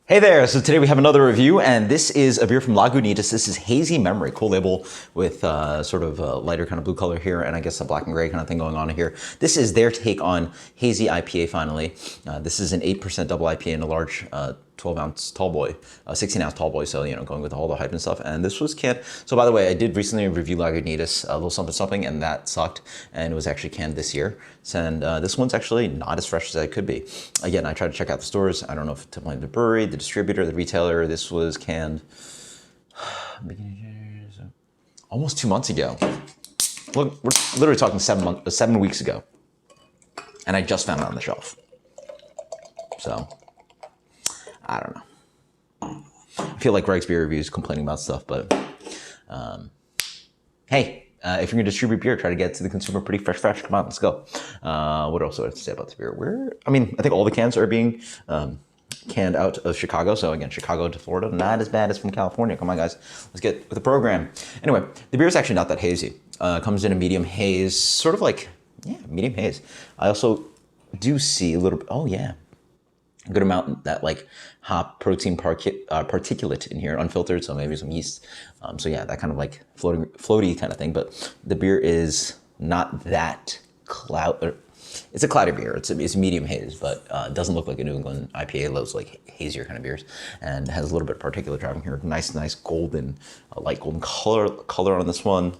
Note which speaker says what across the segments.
Speaker 1: Hey there, so today we have another review, and this is a beer from Lagunitas. This is Hazy Memory, cool label with sort of a lighter kind of blue color here, and I guess a black and gray kind of thing going on here. This is their take on Hazy IPA finally. This is an 8% double IPA in a large 12-ounce tall boy, 16-ounce tall boy, so, you know, going with all the hype and stuff. And this was canned. So, by the way, I did recently review Lagunitas, a little something something, and that sucked, and it was actually canned this year. And this one's actually not as fresh as it could be. Again, I tried to check out the stores. I don't know if to blame the brewery, the distributor, the retailer. This was canned almost 2 months ago. Look, we're literally talking 7 weeks ago. And I just found it on the shelf. So, I don't know. I feel like Greg's beer reviews complaining about stuff, but hey, if you're gonna distribute beer, try to get it to the consumer pretty fresh. Come on, let's go. What else do I have to say about this beer? I think all the cans are being canned out of Chicago. So again, Chicago to Florida, not as bad as from California. Come on, guys, let's get with the program. Anyway, the beer is actually not that hazy. Comes in a medium haze, sort of like, yeah, medium haze. I also do see a little bit, oh yeah, a good amount that like hop protein particulate in here, unfiltered, so maybe some yeast. So yeah, that kind of like floaty kind of thing. But the beer is not that it's a cloudy beer. It's a medium haze, but it doesn't look like a New England IPA. Those like hazier kind of beers, and has a little bit of particulate driving here. Nice golden, light golden color on this one.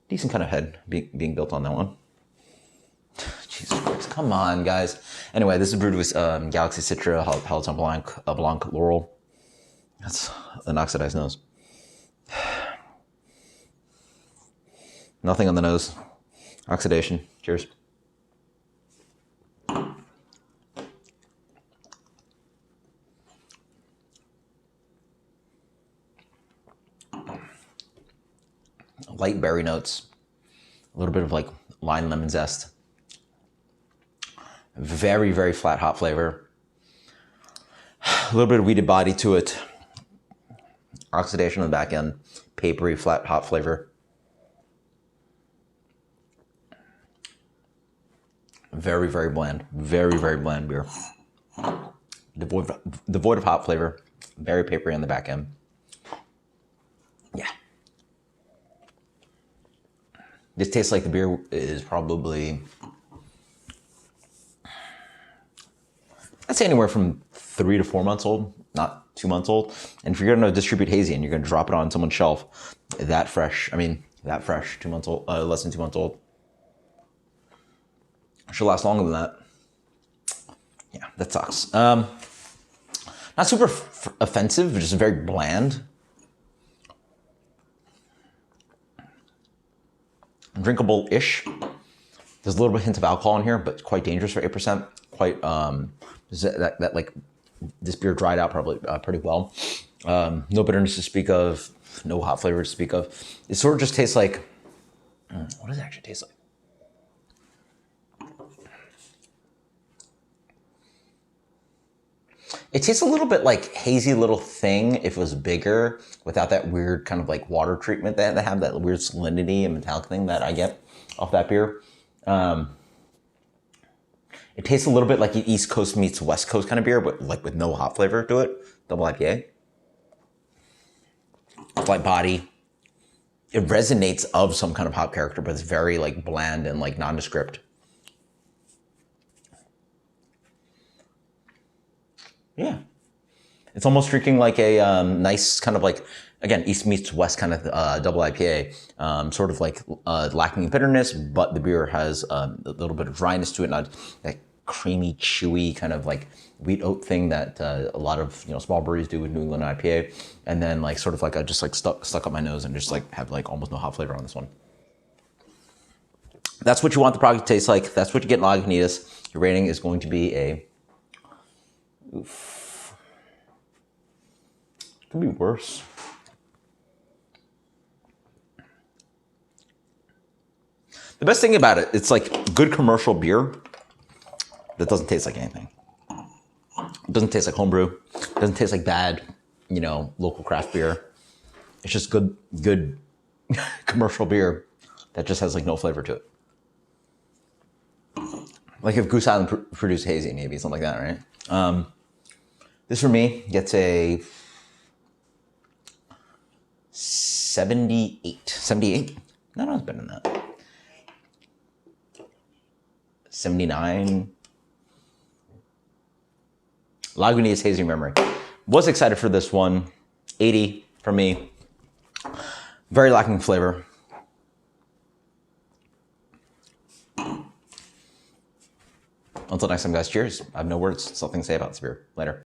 Speaker 1: Decent kind of head being built on that one. Jesus Christ, come on, guys. Anyway, this is brewed with Galaxy Citra, Halton Blanc, Laurel. That's an oxidized nose. Nothing on the nose. Oxidation. Cheers. Light berry notes. A little bit of like lime lemon zest. Very flat hop flavor. A little bit of weeded body to it. Oxidation on the back end. Papery flat hop flavor. Very bland. Very bland beer. Devoid of hop flavor. Very papery on the back end. Yeah. This tastes like the beer is probably, I'd say anywhere from 3 to 4 months old, not 2 months old. And if you're gonna distribute hazy and you're gonna drop it on someone's shelf, that fresh, 2 months old, less than 2 months old, should last longer than that. Yeah, that sucks. Not super offensive, but just very bland. Drinkable-ish. There's a little bit of hint of alcohol in here, but quite dangerous for 8%. Quite that like this beer dried out probably pretty well. No bitterness to speak of, no hot flavor to speak of. It sort of just tastes like, what does it actually taste like? It tastes a little bit like Hazy Little Thing if it was bigger, without that weird kind of like water treatment that they have, that weird salinity and metallic thing that I get off that beer. It tastes a little bit like an East Coast meets West Coast kind of beer, but like with no hop flavor to it. Double IPA. Light body. It resonates of some kind of hop character, but it's very like bland and like nondescript. Yeah. It's almost drinking like a nice kind of like, again, East meets West kind of double IPA, sort of like lacking in bitterness, but the beer has a little bit of dryness to it, not that creamy, chewy kind of like wheat oat thing that a lot of small breweries do with New England IPA, and then like sort of like I just like stuck up my nose and just like have like almost no hop flavor on this one. That's what you want the product to taste like. That's what you get in Lagunitas. Your rating is going to be a oof. It could be worse. The best thing about it, it's like good commercial beer that doesn't taste like anything. It doesn't taste like homebrew. It doesn't taste like bad, local craft beer. It's just good commercial beer that just has like no flavor to it. like if Goose Island produced hazy, maybe something like that, right? This for me gets a 78. 78? No, it's better than that. 79. Lagunitas Hazy Memory. Was excited for this one. 80 for me. Very lacking flavor. Until next time, guys, cheers. I have no words. Something to say about this beer. Later.